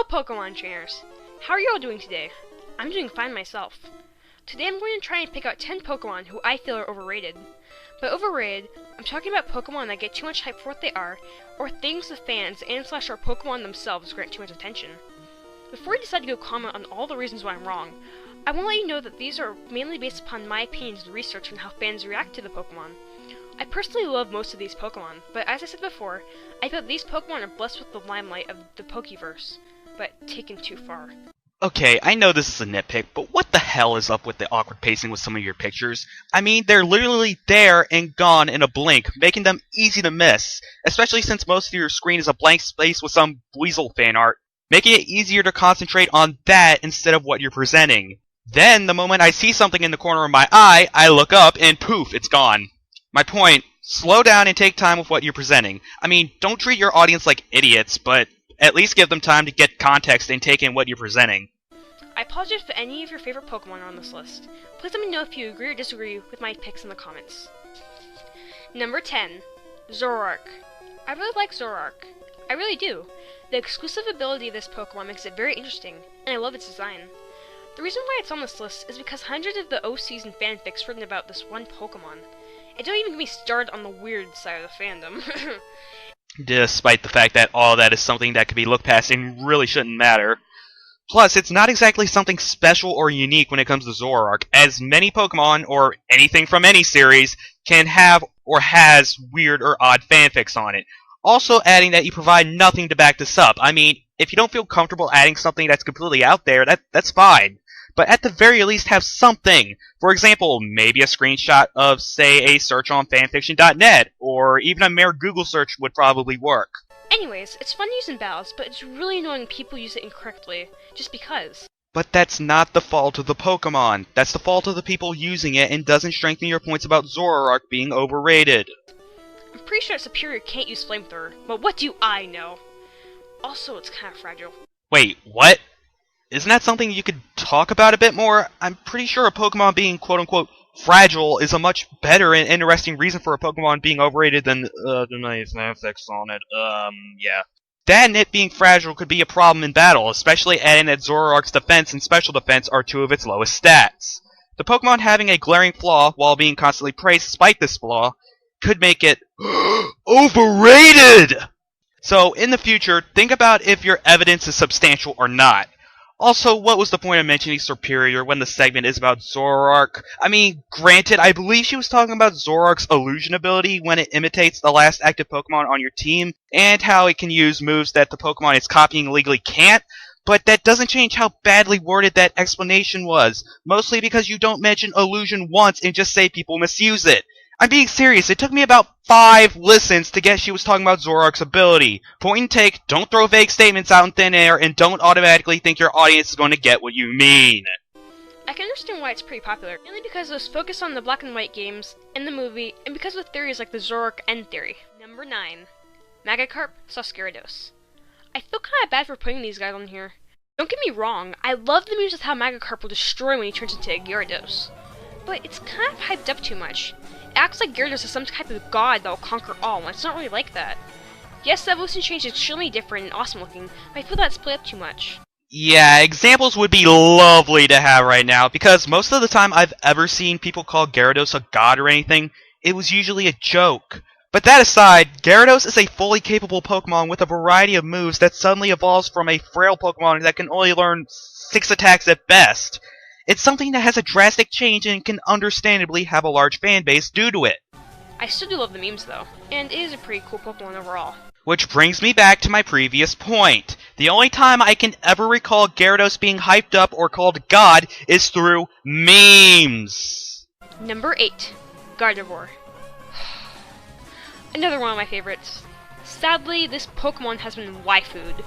Hello Pokemon trainers! How are you all doing today? I'm doing fine myself. Today I'm going to try and pick out 10 Pokemon who I feel are overrated. By overrated, I'm talking about Pokemon that get too much hype for what they are, or things the fans and / our Pokemon themselves grant too much attention. Before I decide to go comment on all the reasons why I'm wrong, I want to let you know that these are mainly based upon my opinions and research on how fans react to the Pokemon. I personally love most of these Pokemon, but as I said before, I feel that these Pokemon are blessed with the limelight of the Pokeverse, but taken too far. Okay, I know this is a nitpick, but what the hell is up with the awkward pacing with some of your pictures? I mean, they're literally there and gone in a blink, making them easy to miss, especially since most of your screen is a blank space with some Weasel fan art, making it easier to concentrate on that instead of what you're presenting. Then, the moment I see something in the corner of my eye, I look up and poof, it's gone. My point, slow down and take time with what you're presenting. I mean, don't treat your audience like idiots, but at least give them time to get context and take in what you're presenting. I apologize if any of your favorite Pokemon are on this list. Please let me know if you agree or disagree with my picks in the comments. Number 10. Zoroark. I really like Zoroark. I really do. The exclusive ability of this Pokemon makes it very interesting, and I love its design. The reason why it's on this list is because hundreds of the OCs and fanfics written about this one Pokemon. And don't even get me started on the weird side of the fandom. Despite the fact that all that is something that could be looked past and really shouldn't matter. Plus, it's not exactly something special or unique when it comes to Zoroark, as many Pokemon, or anything from any series, can have or has weird or odd fanfics on it. Also adding that you provide nothing to back this up. I mean, if you don't feel comfortable adding something that's completely out there, that's fine. But at the very least have something. For example, maybe a screenshot of, say, a search on fanfiction.net, or even a mere Google search would probably work. Anyways, it's fun to use in battles, but it's really annoying people use it incorrectly, just because. But that's not the fault of the Pokemon. That's the fault of the people using it and doesn't strengthen your points about Zoroark being overrated. I'm pretty sure Superior can't use Flamethrower, but what do I know? Also, it's kind of fragile. Wait, what? Isn't that something you could talk about a bit more? I'm pretty sure a Pokemon being quote-unquote fragile is a much better and interesting reason for a Pokemon being overrated than the nice fanfics on it. Yeah. That and it being fragile could be a problem in battle, especially adding that Zoroark's defense and special defense are two of its lowest stats. The Pokemon having a glaring flaw while being constantly praised despite this flaw could make it overrated! So, in the future, think about if your evidence is substantial or not. Also, what was the point of mentioning Superior when the segment is about Zoroark? I mean, granted, I believe she was talking about Zoroark's illusion ability when it imitates the last active Pokemon on your team, and how it can use moves that the Pokemon it's copying legally can't, but that doesn't change how badly worded that explanation was, mostly because you don't mention illusion once and just say people misuse it. I'm being serious, it took me about 5 listens to get she was talking about Zoroark's ability. Point and take, don't throw vague statements out in thin air, and don't automatically think your audience is going to get what you mean. I can understand why it's pretty popular, mainly because it was focused on the black and white games, in the movie, and because of theories like the Zoroark End theory. Number 9. Magikarp, Gyarados. I feel kinda bad for putting these guys on here. Don't get me wrong, I love the news of how Magikarp will destroy when he turns into a Gyarados. But it's kind of hyped up too much. It acts like Gyarados is some type of god that will conquer all, and it's not really like that. Yes, the evolution change is extremely different and awesome looking, but I feel that's split up too much. Yeah, examples would be lovely to have right now, because most of the time I've ever seen people call Gyarados a god or anything, it was usually a joke. But that aside, Gyarados is a fully capable Pokemon with a variety of moves that suddenly evolves from a frail Pokemon that can only learn 6 attacks at best. It's something that has a drastic change and can understandably have a large fan base due to it. I still do love the memes though, and it is a pretty cool Pokemon overall. Which brings me back to my previous point. The only time I can ever recall Gyarados being hyped up or called God is through memes. Number 8. Gardevoir. Another one of my favorites. Sadly, this Pokemon has been waifu'd.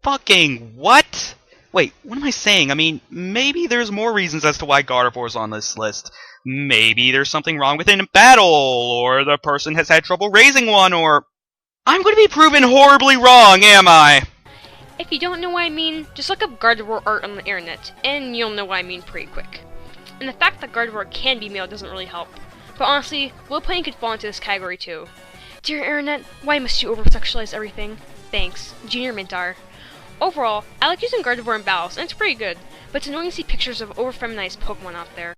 Fucking what? Wait, what am I saying? I mean, maybe there's more reasons as to why Gardevoir's on this list. Maybe there's something wrong with it in battle, or the person has had trouble raising one, or... I'm going to be proven horribly wrong, am I? If you don't know what I mean, just look up Gardevoir art on the internet, and you'll know what I mean pretty quick. And the fact that Gardevoir can be male doesn't really help. But honestly, Will Playing could fall into this category too. Dear internet, why must you over-sexualize everything? Thanks. Thanks, JuniorMintOtter. Overall, I like using Gardevoir in battles, and it's pretty good, but it's annoying to see pictures of over-feminized Pokemon out there.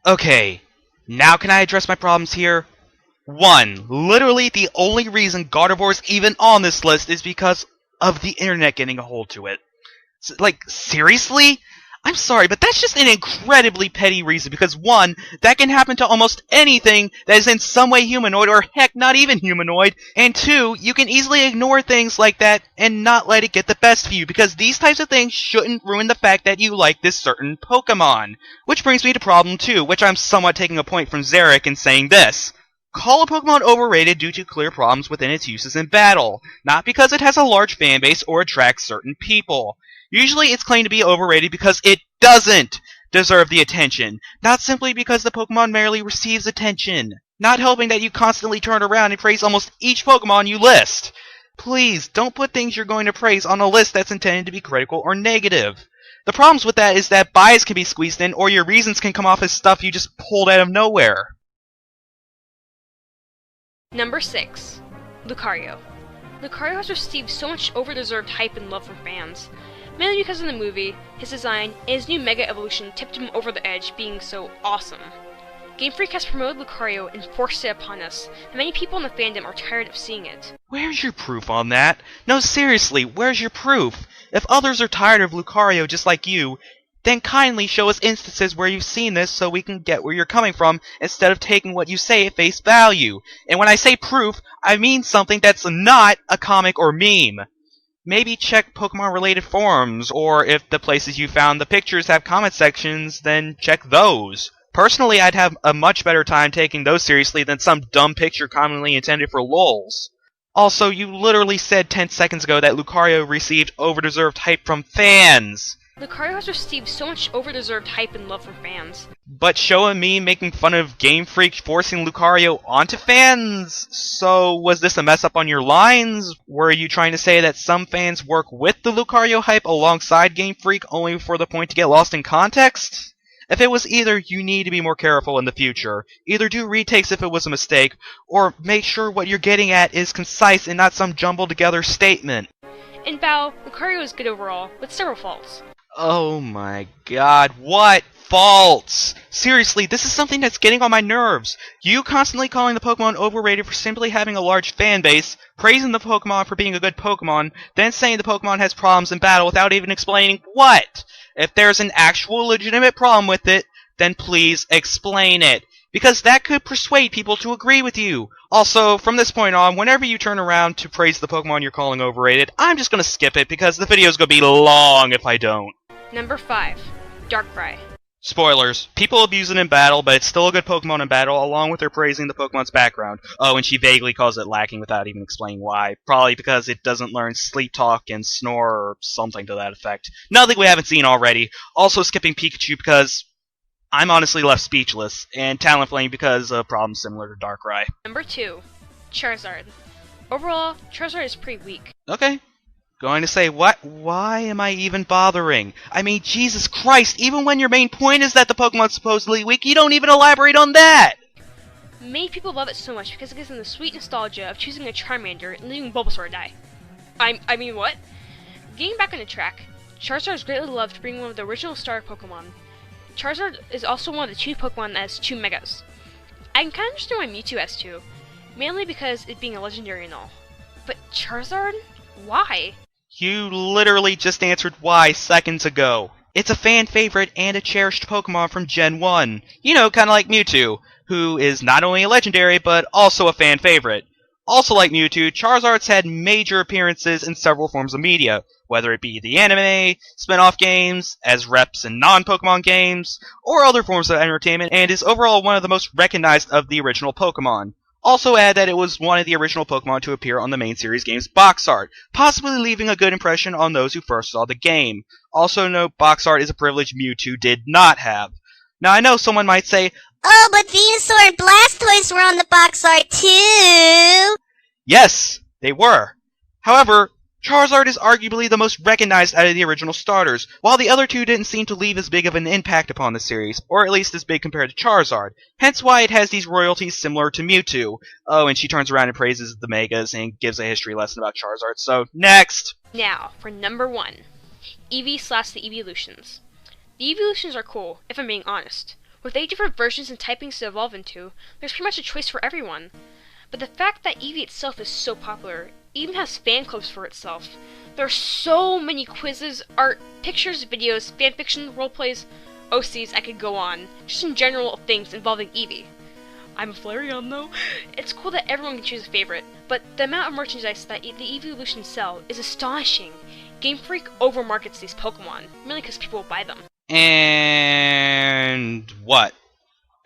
Okay, now can I address my problems here? 1. Literally the only reason Gardevoir's even on this list is because of the internet getting a hold to it. Like, seriously? I'm sorry, but that's just an incredibly petty reason, because 1, that can happen to almost anything that is in some way humanoid, or heck, not even humanoid, and 2, you can easily ignore things like that and not let it get the best of you, because these types of things shouldn't ruin the fact that you like this certain Pokemon. Which brings me to problem 2, which I'm somewhat taking a point from Zarek in saying this. Call a Pokemon overrated due to clear problems within its uses in battle, not because it has a large fanbase or attracts certain people. Usually it's claimed to be overrated because it doesn't deserve the attention, not simply because the Pokemon merely receives attention. Not helping that you constantly turn around and praise almost each Pokemon you list. Please, don't put things you're going to praise on a list that's intended to be critical or negative. The problems with that is that bias can be squeezed in, or your reasons can come off as stuff you just pulled out of nowhere. Number 6. Lucario. Lucario has received so much over-deserved hype and love from fans. Mainly because in the movie, his design and his new Mega Evolution tipped him over the edge, being so awesome. Game Freak has promoted Lucario and forced it upon us, and many people in the fandom are tired of seeing it. Where's your proof on that? No, seriously, where's your proof? If others are tired of Lucario just like you, then kindly show us instances where you've seen this so we can get where you're coming from, instead of taking what you say at face value. And when I say proof, I mean something that's not a comic or meme. Maybe check Pokemon-related forums, or if the places you found the pictures have comment sections, then check those. Personally, I'd have a much better time taking those seriously than some dumb picture commonly intended for lulz. Also, you literally said 10 seconds ago that Lucario received over-deserved hype from fans. Lucario has received so much over-deserved hype and love from fans. But show a meme making fun of Game Freak forcing Lucario onto fans? So, was this a mess up on your lines? Were you trying to say that some fans work with the Lucario hype alongside Game Freak only for the point to get lost in context? If it was either, you need to be more careful in the future. Either do retakes if it was a mistake, or make sure what you're getting at is concise and not some jumbled together statement. In battle, Lucario is good overall, with several faults. Oh my god, what faults? Seriously, this is something that's getting on my nerves. You constantly calling the Pokemon overrated for simply having a large fan base, praising the Pokemon for being a good Pokemon, then saying the Pokemon has problems in battle without even explaining what. If there's an actual legitimate problem with it, then please explain it. Because that could persuade people to agree with you. Also, from this point on, whenever you turn around to praise the Pokemon you're calling overrated, I'm just gonna skip it because the video's gonna be long if I don't. Number 5. Darkrai. Spoilers. People abuse it in battle, but it's still a good Pokemon in battle, along with her praising the Pokemon's background. Oh, and she vaguely calls it lacking without even explaining why. Probably because it doesn't learn sleep talk and snore or something to that effect. Nothing we haven't seen already. Also skipping Pikachu because I'm honestly left speechless, and Talonflame because of problems similar to Darkrai. Number 2. Charizard. Overall, Charizard is pretty weak. Okay. Going to say, what? Why am I even bothering? I mean, Jesus Christ, even when your main point is that the Pokemon's supposedly weak, you don't even elaborate on that! Many people love it so much because it gives them the sweet nostalgia of choosing a Charmander and leaving Bulbasaur to die. I mean what? Getting back on the track, Charizard is greatly loved for being one of the original star Pokemon. Charizard is also one of the 2 Pokemon that has 2 Megas. I can kind of understand why Mewtwo has 2, mainly because it being a legendary and all. But Charizard? Why? You literally just answered why seconds ago. It's a fan favorite and a cherished Pokemon from Gen 1. You know, kinda like Mewtwo, who is not only a legendary, but also a fan favorite. Also like Mewtwo, Charizard's had major appearances in several forms of media, whether it be the anime, spin-off games, as reps in non-Pokemon games, or other forms of entertainment, and is overall one of the most recognized of the original Pokemon. Also add that it was one of the original Pokemon to appear on the main series game's box art, possibly leaving a good impression on those who first saw the game. Also note, box art is a privilege Mewtwo did not have. Now I know someone might say, oh, but Venusaur and Blastoise were on the box art too! yes, they were. However, Charizard is arguably the most recognized out of the original starters, while the other two didn't seem to leave as big of an impact upon the series, or at least as big compared to Charizard, hence why it has these royalties similar to Mewtwo. Oh, and she turns around and praises the Megas and gives a history lesson about Charizard, so next! Now, for number 1, Eevee/the Evolutions. The Evolutions are cool, if I'm being honest. With 8 different versions and typings to evolve into, there's pretty much a choice for everyone. But the fact that Eevee itself is so popular, even has fan clubs for itself. There are so many quizzes, art, pictures, videos, fanfiction, roleplays, OCs, I could go on, just in general things involving Eevee. I'm a Flareon though. It's cool that everyone can choose a favorite, but the amount of merchandise that the Evolutions sell is astonishing. Game Freak overmarkets these Pokemon, mainly because people will buy them. And what?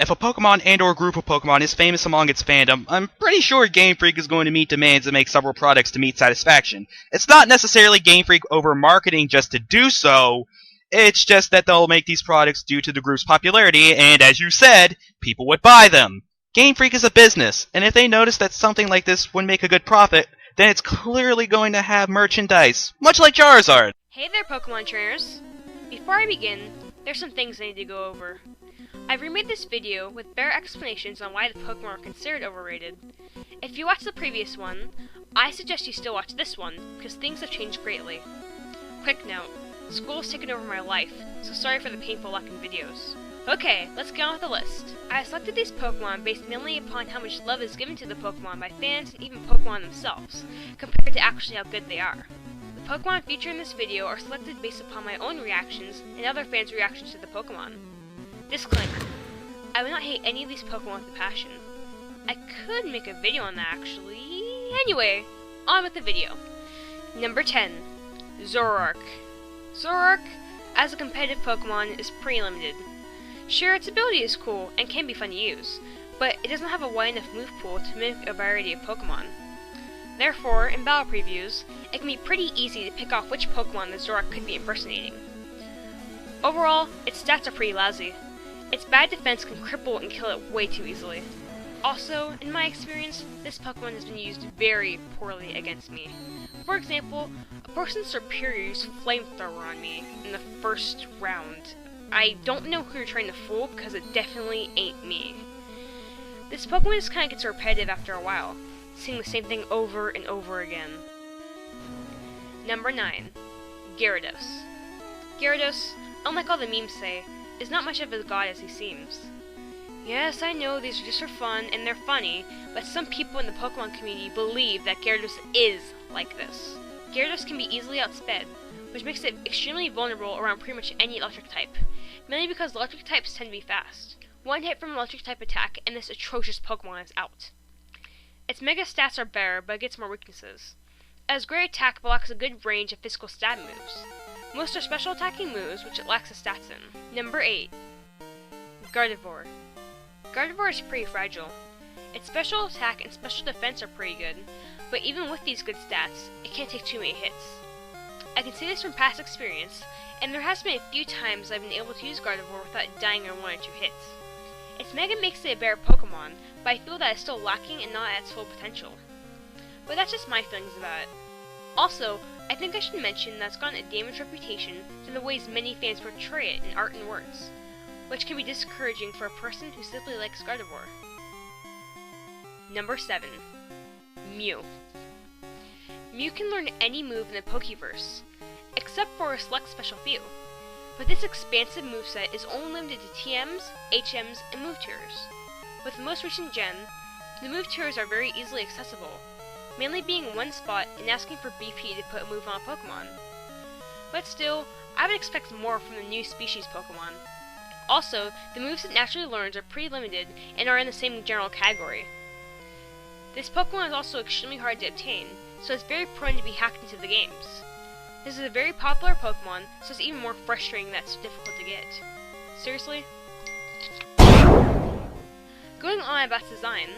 If a Pokemon and or group of Pokemon is famous among its fandom, I'm pretty sure Game Freak is going to meet demands and make several products to meet satisfaction. It's not necessarily Game Freak over-marketing just to do so, it's just that they'll make these products due to the group's popularity, and as you said, people would buy them. Game Freak is a business, and if they notice that something like this would make a good profit, then it's clearly going to have merchandise, much like Charizard. Hey there, Pokemon trainers! Before I begin, there's some things I need to go over. I've remade this video with bare explanations on why the Pokemon are considered overrated. If you watched the previous one, I suggest you still watch this one, because things have changed greatly. Quick note, school has taken over my life, so sorry for the painful lack in videos. Okay, let's get on with the list. I selected these Pokemon based mainly upon how much love is given to the Pokemon by fans and even Pokemon themselves, compared to actually how good they are. The Pokemon featured in this video are selected based upon my own reactions and other fans' reactions to the Pokemon. Disclaimer, I would not hate any of these Pokemon with a passion. I could make a video on that actually. Anyway, on with the video. Number 10, Zoroark. Zoroark, as a competitive Pokemon, is pretty limited. Sure, its ability is cool and can be fun to use, but it doesn't have a wide enough move pool to mimic a variety of Pokemon. Therefore, in battle previews, it can be pretty easy to pick off which Pokemon the Zoroark could be impersonating. Overall, its stats are pretty lousy. Its bad defense can cripple and kill it way too easily. Also, in my experience, this Pokemon has been used very poorly against me. For example, a person superior used Flamethrower on me in the first round. I don't know who you're trying to fool because it definitely ain't me. This Pokemon just kinda gets repetitive after a while, seeing the same thing over and over again. Number 9, Gyarados. Gyarados, unlike all the memes say, is not much of a god as he seems. Yes, I know these are just for fun and they're funny, but some people in the Pokemon community believe that Gyarados is like this. Gyarados can be easily outsped, which makes it extremely vulnerable around pretty much any electric type, mainly because electric types tend to be fast. One hit from an electric type attack and this atrocious Pokemon is out. Its mega stats are better, but it gets more weaknesses. It has great attack but lacks a good range of physical stab moves. Most are special attacking moves, which it lacks the stats in. Number 8, Gardevoir. Gardevoir is pretty fragile. Its special attack and special defense are pretty good, but even with these good stats, it can't take too many hits. I can say this from past experience, and there has been a few times I've been able to use Gardevoir without dying in 1 or 2 hits. Its Mega makes it a better Pokemon, but I feel that it's still lacking and not at its full potential. But that's just my feelings about it. Also, I think I should mention that it's gotten a damaged reputation to the ways many fans portray it in art and words, which can be discouraging for a person who simply likes Gardevoir. Number 7, Mew. Mew can learn any move in the Pokeverse, except for a select special few, but this expansive moveset is only limited to TMs, HMs, and move tiers. With the most recent gen, the move tiers are very easily accessible, mainly being in one spot and asking for BP to put a move on a Pokemon. But still, I would expect more from the new species Pokemon. Also, the moves it naturally learns are pretty limited and are in the same general category. This Pokemon is also extremely hard to obtain, so it's very prone to be hacked into the games. This is a very popular Pokemon, so it's even more frustrating that it's difficult to get. Seriously? Going on about its design,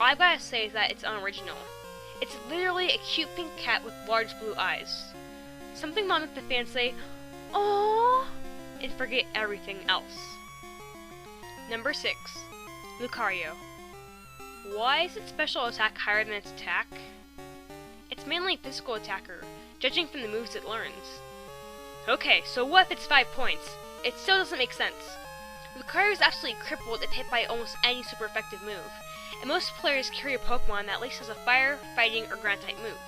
all I've gotta say is that it's unoriginal. It's literally a cute pink cat with large blue eyes. Something that'll make the fans say, "Aww," and forget everything else. Number 6, Lucario. Why is its special attack higher than its attack? It's mainly a physical attacker, judging from the moves it learns. Okay, so what if it's 5 points? It still doesn't make sense. Lucario is absolutely crippled if hit by almost any super effective move, and most players carry a Pokemon that at least has a fire, fighting, or ground type move.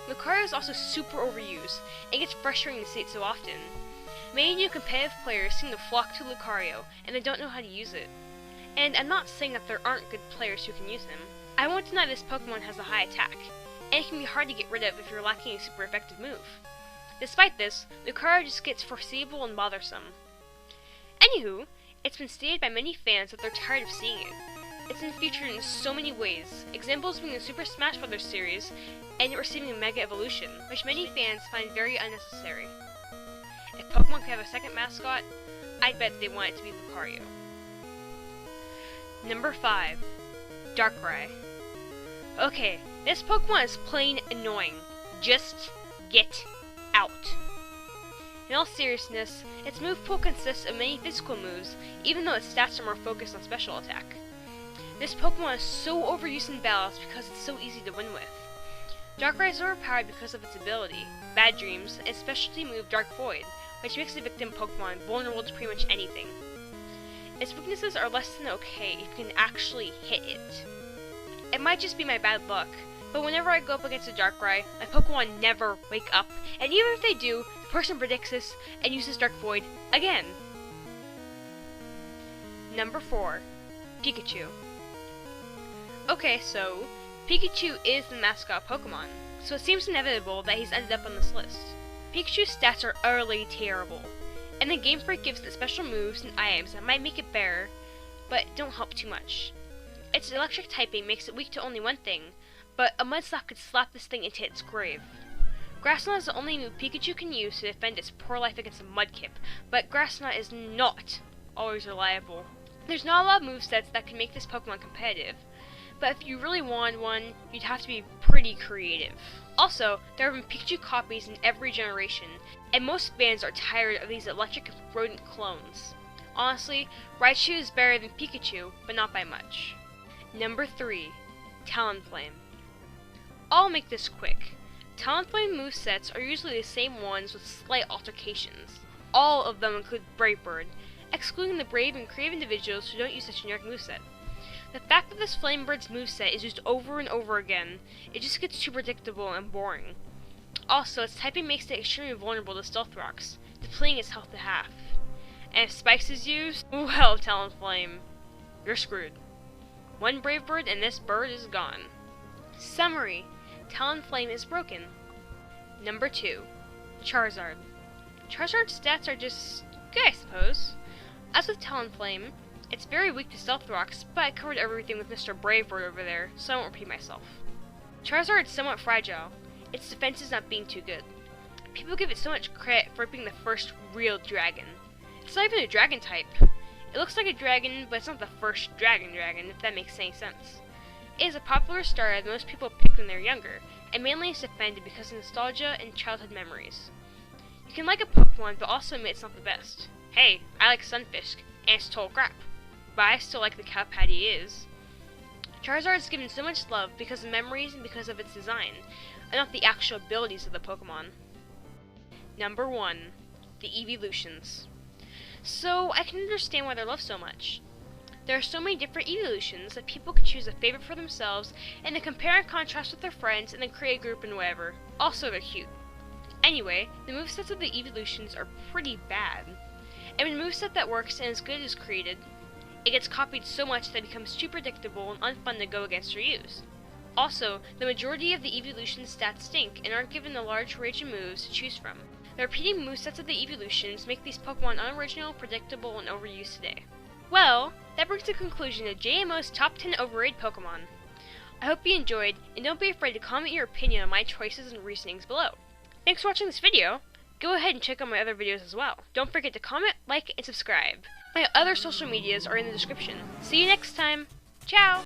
Lucario is also super overused, and gets frustrating to see it so often. Many new competitive players seem to flock to Lucario, and they don't know how to use it. And I'm not saying that there aren't good players who can use him. I won't deny this Pokemon has a high attack, and it can be hard to get rid of if you're lacking a super effective move. Despite this, Lucario just gets foreseeable and bothersome. Anywho, it's been stated by many fans that they're tired of seeing it. It's been featured in so many ways, examples being the Super Smash Bros. Series, and it receiving a Mega Evolution, which many fans find very unnecessary. If Pokemon could have a second mascot, I'd bet they want it to be Lucario. Number 5. Darkrai. Okay, this Pokemon is plain annoying. Just get out. In all seriousness, its move pool consists of many physical moves, even though its stats are more focused on special attack. This Pokemon is so overused in battles because it's so easy to win with. Darkrai is overpowered because of its ability, Bad Dreams, and its specialty move Dark Void, which makes the victim Pokemon vulnerable to pretty much anything. Its weaknesses are less than okay if you can actually hit it. It might just be my bad luck, but whenever I go up against a Darkrai, my Pokemon never wake up, and even if they do, the person predicts this and uses Dark Void again. Number 4. Pikachu. Okay, so Pikachu is the mascot Pokemon, so it seems inevitable that he's ended up on this list. Pikachu's stats are utterly terrible, and then Game Freak gives it special moves and items that might make it better, but don't help too much. Its electric typing makes it weak to only one thing, but a Mud Slap could slap this thing into its grave. Grass Knot is the only move Pikachu can use to defend its poor life against a Mudkip, but Grass Knot is not always reliable. There's not a lot of movesets that can make this Pokemon competitive, but if you really wanted one, you'd have to be pretty creative. Also, there have been Pikachu copies in every generation, and most fans are tired of these electric rodent clones. Honestly, Raichu is better than Pikachu, but not by much. Number 3. Talonflame. I'll make this quick. Talonflame movesets are usually the same ones with slight alterations. All of them include Brave Bird, excluding the brave and creative individuals who don't use such a generic moveset. The fact that this Flame Bird's moveset is used over and over again, it just gets too predictable and boring. Also, its typing makes it extremely vulnerable to Stealth Rocks, depleting its health to half. And if Spikes is used, well, Talonflame, you're screwed. One Brave Bird and this bird is gone. Summary: Talonflame is broken. Number 2. Charizard. Charizard's stats are just good, I suppose. As with Talonflame, it's very weak to Stealth Rocks, but I covered everything with Mr. Brave Bird over there, so I won't repeat myself. Charizard is somewhat fragile, its defense is not being too good. People give it so much credit for being the first real dragon. It's not even a dragon type. It looks like a dragon, but it's not the first dragon, if that makes any sense. It is a popular starter that most people pick when they're younger, and mainly is defended because of nostalgia and childhood memories. You can like a Pokemon, but also admit it's not the best. Hey, I like Sunfisk, and it's total crap. But I still like the cow patty it is. Charizard is given so much love because of memories and because of its design, and not the actual abilities of the Pokemon. Number 1. The Evolutions. So, I can understand why they're loved so much. There are so many different evolutions that people can choose a favorite for themselves, and then compare and contrast with their friends, and then create a group and whatever. Also, they're cute. Anyway, the movesets of the evolutions are pretty bad. And when a moveset that works and is good is created, it gets copied so much that it becomes too predictable and unfun to go against or use. Also, the majority of the evolution stats stink and aren't given a large range of moves to choose from. The repeating movesets of the evolutions make these Pokemon unoriginal, predictable, and overused today. Well, that brings to the conclusion of JMO's top 10 overrated Pokemon. I hope you enjoyed, and don't be afraid to comment your opinion on my choices and reasonings below. Thanks for watching this video. Go ahead and check out my other videos as well. Don't forget to comment, like, and subscribe. My other social medias are in the description. See you next time. Ciao!